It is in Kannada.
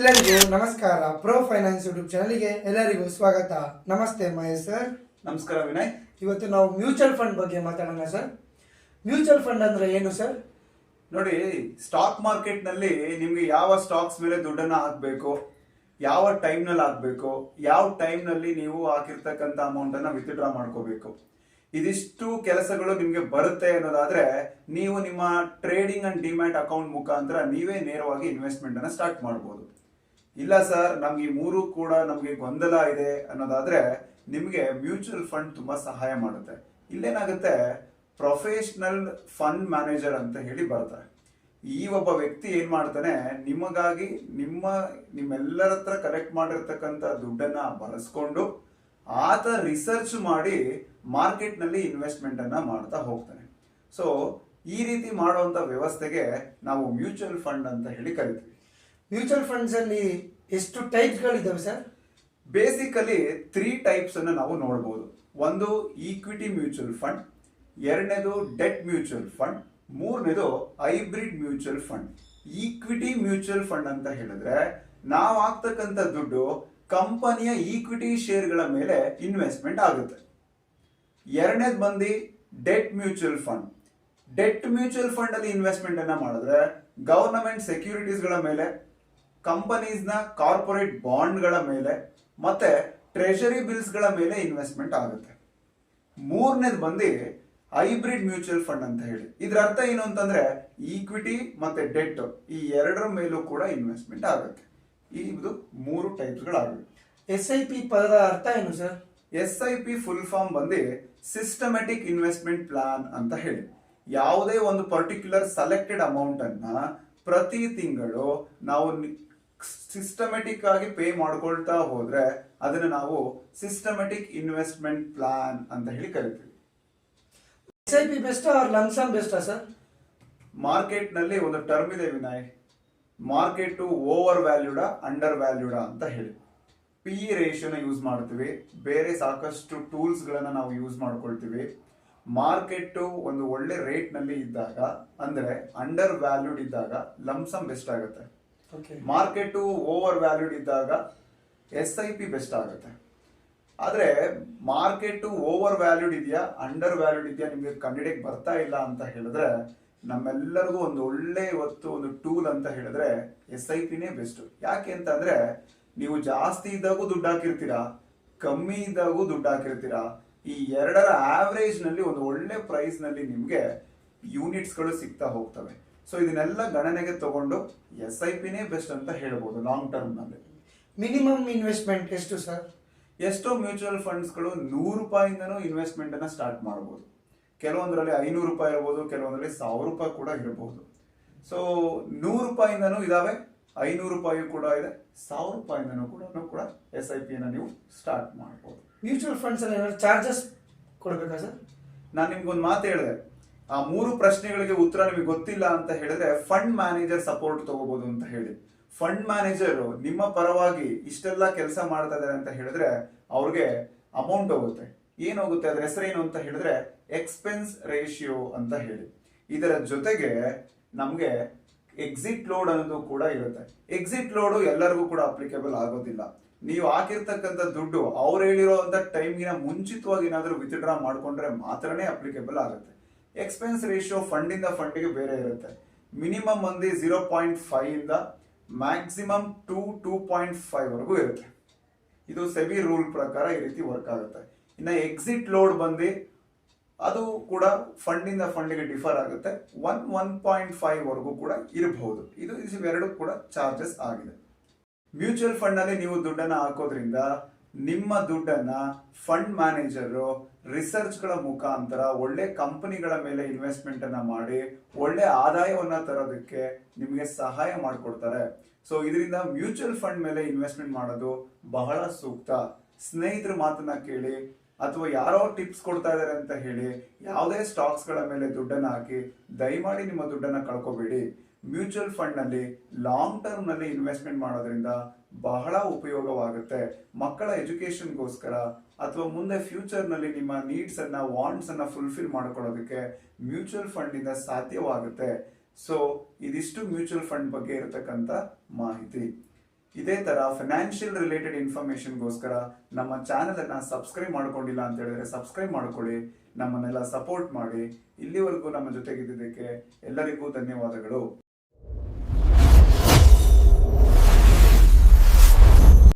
ಎಲ್ಲರಿಗೂ ನಮಸ್ಕಾರ. ಪ್ರೋ ಫೈನಾನ್ಸ್ ಯೂಟ್ಯೂಬ್ ಚಾನಲ್ಗೆ ಎಲ್ಲರಿಗೂ ಸ್ವಾಗತ. ನಮಸ್ತೆ ಮಹೇಶ್ ಸರ್. ನಮಸ್ಕಾರ ವಿನಯ್. ಇವತ್ತು ನಾವು ಮ್ಯೂಚುವಲ್ ಫಂಡ್ ಬಗ್ಗೆ ಮಾತಾಡೋಣ ಸರ್. ಮ್ಯೂಚುವಲ್ ಫಂಡ್ ಅಂದ್ರೆ ಏನು ಸರ್? ನೋಡಿ, ಸ್ಟಾಕ್ ಮಾರ್ಕೆಟ್ ನಲ್ಲಿ ನಿಮ್ಗೆ ಯಾವ ಸ್ಟಾಕ್ಸ್ ಮೇಲೆ ದುಡ್ಡನ್ನ ಹಾಕ್ಬೇಕು, ಯಾವ ಟೈಮ್ ನಲ್ಲಿ ಹಾಕ್ಬೇಕು, ಯಾವ ಟೈಮ್ ನಲ್ಲಿ ನೀವು ಹಾಕಿರ್ತಕ್ಕಂಥ ಅಮೌಂಟ್ ಅನ್ನ ವಿತ್ಡ್ರಾ ಮಾಡ್ಕೋಬೇಕು, ಇದಿಷ್ಟು ಕೆಲಸಗಳು ನಿಮ್ಗೆ ಬರುತ್ತೆ ಅನ್ನೋದಾದ್ರೆ ನೀವು ನಿಮ್ಮ ಟ್ರೇಡಿಂಗ್ ಅಂಡ್ ಡಿಮ್ಯಾಟ್ ಅಕೌಂಟ್ ಮುಖಾಂತರ ನೀವೇ ನೇರವಾಗಿ ಇನ್ವೆಸ್ಟ್ಮೆಂಟ್ ಅನ್ನ ಸ್ಟಾರ್ಟ್ ಮಾಡಬಹುದು. ಇಲ್ಲ ಸರ್, ನಮ್ಗೆ ಈ ಮೂರು ಕೂಡ ನಮ್ಗೆ ಗೊಂದಲ ಇದೆ ಅನ್ನೋದಾದ್ರೆ ನಿಮ್ಗೆ ಮ್ಯೂಚುವಲ್ ಫಂಡ್ ತುಂಬಾ ಸಹಾಯ ಮಾಡುತ್ತೆ. ಇಲ್ಲೇನಾಗುತ್ತೆ, ಪ್ರೊಫೆಷನಲ್ ಫಂಡ್ ಮ್ಯಾನೇಜರ್ ಅಂತ ಹೇಳಿ ಬರ್ತಾರೆ. ಈ ಒಬ್ಬ ವ್ಯಕ್ತಿ ಏನ್ ಮಾಡ್ತಾನೆ, ನಿಮಗಾಗಿ ನಿಮ್ಮೆಲ್ಲರ ಹತ್ರ ಕಲೆಕ್ಟ್ ಮಾಡಿರ್ತಕ್ಕಂಥ ದುಡ್ಡನ್ನ ಬಳಸ್ಕೊಂಡು ಆತ ರಿಸರ್ಚ್ ಮಾಡಿ ಮಾರ್ಕೆಟ್ ನಲ್ಲಿ ಇನ್ವೆಸ್ಟ್ಮೆಂಟ್ ಅನ್ನ ಮಾಡ್ತಾ ಹೋಗ್ತಾನೆ. ಸೊ ಈ ರೀತಿ ಮಾಡುವಂತ ವ್ಯವಸ್ಥೆಗೆ ನಾವು ಮ್ಯೂಚುವಲ್ ಫಂಡ್ ಅಂತ ಹೇಳಿ ಕರಿತೀವಿ. ಮ್ಯೂಚುವಲ್ ಫಂಡ್ಸ್ ಅಲ್ಲಿ ಎಷ್ಟು ಟೈಪ್ಗಳಿದಾವೆ ಸರ್? ಬೇಸಿಕಲಿ 3 ಟೈಪ್ಸ್ ಅನ್ನು ನಾವು ನೋಡಬಹುದು. ಒಂದು ಈಕ್ವಿಟಿ ಮ್ಯೂಚುವಲ್ ಫಂಡ್, ಎರಡನೇದು ಡೆಟ್ ಮ್ಯೂಚುವಲ್ ಫಂಡ್, ಮೂರನೇದು hybrid mutual fund. Equity mutual fund ಅಂತ ಹೇಳಿದ್ರೆ ನಾವು ಹಾಕ್ತಕ್ಕಂಥ ದುಡ್ಡು ಕಂಪನಿಯ ಈಕ್ವಿಟಿ ಶೇರ್ಗಳ ಮೇಲೆ ಇನ್ವೆಸ್ಟ್ಮೆಂಟ್ ಆಗುತ್ತೆ. ಎರಡನೇದು ಬಂದು debt mutual fund. Debt mutual fund ಅಲ್ಲಿ ಇನ್ವೆಸ್ಟ್ಮೆಂಟ್ ಅನ್ನ ಮಾಡಿದ್ರೆ ಗವರ್ನಮೆಂಟ್ ಸೆಕ್ಯೂರಿಟೀಸ್ ಗಳ ಮೇಲೆ, ಕಂಪನೀಸ್ ನ ಕಾರ್ಪೊರೇಟ್ ಬಾಂಡ್ ಗಳ ಮೇಲೆ ಮತ್ತೆ ಟ್ರೆಷರಿ ಬಿಲ್ಸ್ ಗಳ ಮೇಲೆ ಇನ್ವೆಸ್ಟ್ಮೆಂಟ್ ಆಗುತ್ತೆ. ಮೂರನೇದು ಬಂದು ಹೈಬ್ರಿಡ್ ಮ್ಯೂಚುವಲ್ ಫಂಡ್ ಅಂತ ಹೇಳಿ. ಇದ್ರ ಅರ್ಥ ಏನು ಅಂತಂದ್ರೆ ಈಕ್ವಿಟಿ ಮತ್ತೆ ಡೆಟ್ ಈ ಎರಡರ ಮೇಲೂ ಕೂಡ ಇನ್ವೆಸ್ಟ್ಮೆಂಟ್ ಆಗುತ್ತೆ. ಇದು 3 ಟೈಪ್ಸ್ ಗಳಾಗಿವೆ. SIP ಪದದ ಅರ್ಥ ಏನು ಸರ್? SIP ಫುಲ್ ಫಾರ್ಮ್ ಬಂದು ಸಿಸ್ಟಮ್ಯಾಟಿಕ್ ಇನ್ವೆಸ್ಟ್ಮೆಂಟ್ ಪ್ಲಾನ್ ಅಂತ ಹೇಳಿ. ಯಾವುದೇ ಒಂದು ಪರ್ಟಿಕ್ಯುಲರ್ ಸೆಲೆಕ್ಟೆಡ್ ಅಮೌಂಟ್ ಅನ್ನ ಪ್ರತಿ ತಿಂಗಳು ನಾವು ಸಿಸ್ಟಮ್ಯಾಟಿಕ್ ಆಗಿ ಪೇ ಮಾಡ್ಕೊಳ್ತಾ ಹೋದ್ರೆ ಅದನ್ನ ನಾವು ಸಿಸ್ಟಮ್ಯಾಟಿಕ್ ಇನ್ವೆಸ್ಟ್ಮೆಂಟ್ ಪ್ಲಾನ್ ಅಂತ ಹೇಳಿ ಕರಿತೀವಿ. SIP ಬೆಸ್ಟಾ ಆರ್ ಲಂಸಮ್ ಬೆಸ್ಟಾ ಸರ್? ಮಾರ್ಕೆಟ್ ನಲ್ಲಿ ಒಂದು ಟರ್ಮ್ ಇದೆ Vinay, market over valued under valued ಅಂತ ಹೇಳಿ. PE ರೇಷಿಯೋನ ಯೂಸ್ ಮಾಡ್ತೀವಿ, ಬೇರೆ ಸಾಕಷ್ಟು ಟೂಲ್ಸ್ ಗಳನ್ನ ನಾವು ಯೂಸ್ ಮಾಡ್ಕೊಳ್ತೀವಿ. ಮಾರ್ಕೆಟ್ ಒಂದು ಒಳ್ಳೆ ರೇಟ್ ನಲ್ಲಿ ಇದ್ದಾಗ ಅಂದ್ರೆ ಅಂಡರ್ ವ್ಯಾಲ್ಯೂಡ್ ಇದ್ದಾಗ ಲಂಸಮ್ ಬೆಸ್ಟ್ ಆಗುತ್ತೆ. ಮಾರ್ಕೆಟ್ ಓವರ್ ವ್ಯಾಲ್ಯೂಡ್ ಇದ್ದಾಗ SIP ಬೆಸ್ಟ್ ಆಗುತ್ತೆ. ಆದ್ರೆ ಮಾರ್ಕೆಟ್ ಓವರ್ ವ್ಯಾಲ್ಯೂಡ್ ಇದೆಯಾ ಅಂಡರ್ ವ್ಯಾಲ್ಯೂಡ್ ಇದೆಯಾ ನಿಮ್ಗೆ ಕಂಡಿಡಿಯಕ್ಕೆ ಬರ್ತಾ ಇಲ್ಲ ಅಂತ ಹೇಳಿದ್ರೆ ನಮ್ಮೆಲ್ಲರಿಗೂ ಒಂದು ಒಳ್ಳೆ ಇವತ್ತು ಒಂದು ಟೂಲ್ ಅಂತ ಹೇಳಿದ್ರೆ SIPನೇ ಬೆಸ್ಟ್. ಯಾಕೆ ಅಂತಂದ್ರೆ ನೀವು ಜಾಸ್ತಿ ಇದ್ದಾಗೂ ದುಡ್ಡು ಹಾಕಿರ್ತೀರಾ, ಕಮ್ಮಿ ಇದ್ದಾಗೂ ದುಡ್ಡು ಹಾಕಿರ್ತೀರಾ. ಈ ಎರಡರ ಆವರೇಜ್ ನಲ್ಲಿ ಒಂದು ಒಳ್ಳೆ ಪ್ರೈಸ್ ನಲ್ಲಿ ನಿಮ್ಗೆ ಯೂನಿಟ್ಸ್ ಗಳು ಸಿಗ್ತಾ ಹೋಗ್ತವೆ. ಸೊ ಇದನ್ನೆಲ್ಲ ಗಣನೆಗೆ ತಗೊಂಡು SIPನೇ ಬೆಸ್ಟ್ ಅಂತ ಹೇಳ್ಬೋದು ಲಾಂಗ್ ಟರ್ಮ್ ನಲ್ಲಿ. ಮಿನಿಮಮ್ ಇನ್ವೆಸ್ಟ್ಮೆಂಟ್ ಎಷ್ಟು ಸರ್? ಎಷ್ಟೋ ಮ್ಯೂಚುವಲ್ ಫಂಡ್ಸ್ ಗಳು ₹100 ಇನ್ವೆಸ್ಟ್ಮೆಂಟ್ ಅನ್ನ ಸ್ಟಾರ್ಟ್ ಮಾಡಬಹುದು. ಕೆಲವೊಂದರಲ್ಲಿ ₹500 ಇರಬಹುದು, ಕೆಲವೊಂದರಲ್ಲಿ ₹1000 ಕೂಡ ಇರಬಹುದು. ಸೊ ₹100 ಇದಾವೆ, ₹500 ಕೂಡ ಇದೆ, ₹1000 ಕೂಡ SIP ನೀವು ಸ್ಟಾರ್ಟ್ ಮಾಡಬಹುದು. ಮ್ಯೂಚುವಲ್ ಫಂಡ್ಸ್ ಅಲ್ಲಿ ಏನಾದ್ರು ಚಾರ್ಜಸ್ ಕೊಡ್ಬೇಕಾ ಸರ್? ನಾನು ನಿಮ್ಗೊಂದು ಮಾತು ಹೇಳಿದೆ, ಆ 3 ಪ್ರಶ್ನೆಗಳಿಗೆ ಉತ್ತರ ನಿಮಗೆ ಗೊತ್ತಿಲ್ಲ ಅಂತ ಹೇಳಿದ್ರೆ ಫಂಡ್ ಮ್ಯಾನೇಜರ್ ಸಪೋರ್ಟ್ ತಗೋಬಹುದು ಅಂತ ಹೇಳಿ. ಫಂಡ್ ಮ್ಯಾನೇಜರ್ ನಿಮ್ಮ ಪರವಾಗಿ ಇಷ್ಟೆಲ್ಲ ಕೆಲಸ ಮಾಡ್ತಾ ಇದ್ದಾರೆ ಅಂತ ಹೇಳಿದ್ರೆ ಅವ್ರಿಗೆ ಅಮೌಂಟ್ ಹೋಗುತ್ತೆ. ಏನಾಗುತ್ತೆ, ಅದ್ರ ಹೆಸರೇನು ಅಂತ ಹೇಳಿದ್ರೆ ಎಕ್ಸ್ಪೆನ್ಸ್ ರೇಷಿಯೋ ಅಂತ ಹೇಳಿ. ಇದರ ಜೊತೆಗೆ ನಮ್ಗೆ ಎಕ್ಸಿಟ್ ಲೋಡ್ ಅನ್ನೋದು ಕೂಡ ಇರುತ್ತೆ. ಎಕ್ಸಿಟ್ ಲೋಡ್ ಎಲ್ಲರಿಗೂ ಕೂಡ ಅಪ್ಲಿಕೇಬಲ್ ಆಗೋದಿಲ್ಲ. ನೀವು ಹಾಕಿರ್ತಕ್ಕಂಥ ದುಡ್ಡು ಅವ್ರು ಹೇಳಿರೋಂಥ ಟೈಮ್ಗಿನ ಮುಂಚಿತವಾಗಿ ಏನಾದರೂ ವಿತ್ಡ್ರಾ ಮಾಡ್ಕೊಂಡ್ರೆ ಮಾತ್ರನೇ ಅಪ್ಲಿಕೇಬಲ್ ಆಗುತ್ತೆ. ಎಕ್ಸ್ಪೆನ್ಸ್ ರೇಷಿಯೋ ಫಂಡ್ ಇಂದ ಫಂಡ್ಗೆ ಬೇರೆ ಇರುತ್ತೆ. ಮಿನಿಮಮ್ ಒಂದು 0.5 ಇಂದ ಮ್ಯಾಕ್ಸಿಮಮ್ 2.5 ವರೆಗೂ ಇರುತ್ತೆ. ಇದು ಸೆಬಿ ರೂಲ್ ಪ್ರಕಾರ ಈ ರೀತಿ ವರ್ಕ್ ಆಗುತ್ತೆ. ಇನ್ನು ಎಕ್ಸಿಟ್ ಲೋಡ್ ಬಂದು ಅದು ಕೂಡ ಫಂಡ್ ಇಂದ ಫಂಡ್ಗೆ ಡಿಫರ್ ಆಗುತ್ತೆ. 1.5 ವರೆಗೂ ಕೂಡ ಇರಬಹುದು. ಇದು ಇವೆರಡು ಕೂಡ ಚಾರ್ಜಸ್ ಆಗಿದೆ. ಮ್ಯೂಚುವಲ್ ಫಂಡ್ ನಲ್ಲಿ ನೀವು ದುಡ್ಡನ್ನ ಹಾಕೋದ್ರಿಂದ ನಿಮ್ಮ ದುಡ್ಡನ್ನ ಫಂಡ್ ಮ್ಯಾನೇಜರ್ ರಿಸರ್ಚ್ ಗಳ ಮುಖಾಂತರ ಒಳ್ಳೆ ಕಂಪನಿಗಳ ಮೇಲೆ ಇನ್ವೆಸ್ಟ್ಮೆಂಟ್ ಅನ್ನ ಮಾಡಿ ಒಳ್ಳೆ ಆದಾಯವನ್ನ ತರೋದಕ್ಕೆ ನಿಮಗೆ ಸಹಾಯ ಮಾಡಿಕೊಡ್ತಾರೆ. ಸೊ ಇದರಿಂದ ಮ್ಯೂಚುವಲ್ ಫಂಡ್ ಮೇಲೆ ಇನ್ವೆಸ್ಟ್ಮೆಂಟ್ ಮಾಡೋದು ಬಹಳ ಸೂಕ್ತ. ಸ್ನೇಹಿತರ ಮಾತನ್ನ ಕೇಳಿ ಅಥವಾ ಯಾರೋ ಟಿಪ್ಸ್ ಕೊಡ್ತಾ ಇದಾರೆ ಅಂತ ಹೇಳಿ ಯಾವುದೇ ಸ್ಟಾಕ್ಸ್ ಗಳ ಮೇಲೆ ದುಡ್ಡನ್ನ ಹಾಕಿ ದಯಮಾಡಿ ನಿಮ್ಮ ದುಡ್ಡನ್ನ ಕಳ್ಕೋಬೇಡಿ. ಮ್ಯೂಚುವಲ್ ಫಂಡ್ ನಲ್ಲಿ ಲಾಂಗ್ ಟರ್ಮ್ ನಲ್ಲಿ ಇನ್ವೆಸ್ಟ್ಮೆಂಟ್ ಮಾಡೋದ್ರಿಂದ ಬಹಳ ಉಪಯೋಗವಾಗುತ್ತೆ. ಮಕ್ಕಳ ಎಜುಕೇಶನ್ಗೋಸ್ಕರ ಅಥವಾ ಮುಂದೆ ಫ್ಯೂಚರ್ ನಲ್ಲಿ ನಿಮ್ಮ ನೀಡ್ಸ್ ಅನ್ನ ವಾಂಟ್ಸ್ ಅನ್ನ ಫುಲ್ಫಿಲ್ ಮಾಡ್ಕೊಳ್ಳೋದಕ್ಕೆ ಮ್ಯೂಚುವಲ್ ಫಂಡ್ ಇಂದ ಸಾಧ್ಯವಾಗುತ್ತೆ. ಸೊ ಇದಿಷ್ಟು ಮ್ಯೂಚುವಲ್ ಫಂಡ್ ಬಗ್ಗೆ ಇರತಕ್ಕಂತ ಮಾಹಿತಿ. ಇದೇ ತರ ಫೈನಾನ್ಷಿಯಲ್ ರಿಲೇಟೆಡ್ ಇನ್ಫಾರ್ಮೇಶನ್ಗೋಸ್ಕರ ನಮ್ಮ ಚಾನೆಲ್ ಅನ್ನ ಸಬ್ಸ್ಕ್ರೈಬ್ ಮಾಡ್ಕೊಂಡಿಲ್ಲ ಅಂತ ಹೇಳಿದ್ರೆ ಸಬ್ಸ್ಕ್ರೈಬ್ ಮಾಡ್ಕೊಳ್ಳಿ, ನಮ್ಮನ್ನೆಲ್ಲ ಸಪೋರ್ಟ್ ಮಾಡಿ. ಇಲ್ಲಿವರೆಗೂ ನಮ್ಮ ಜೊತೆಗಿದ್ದಕ್ಕೆ ಎಲ್ಲರಿಗೂ ಧನ್ಯವಾದಗಳು.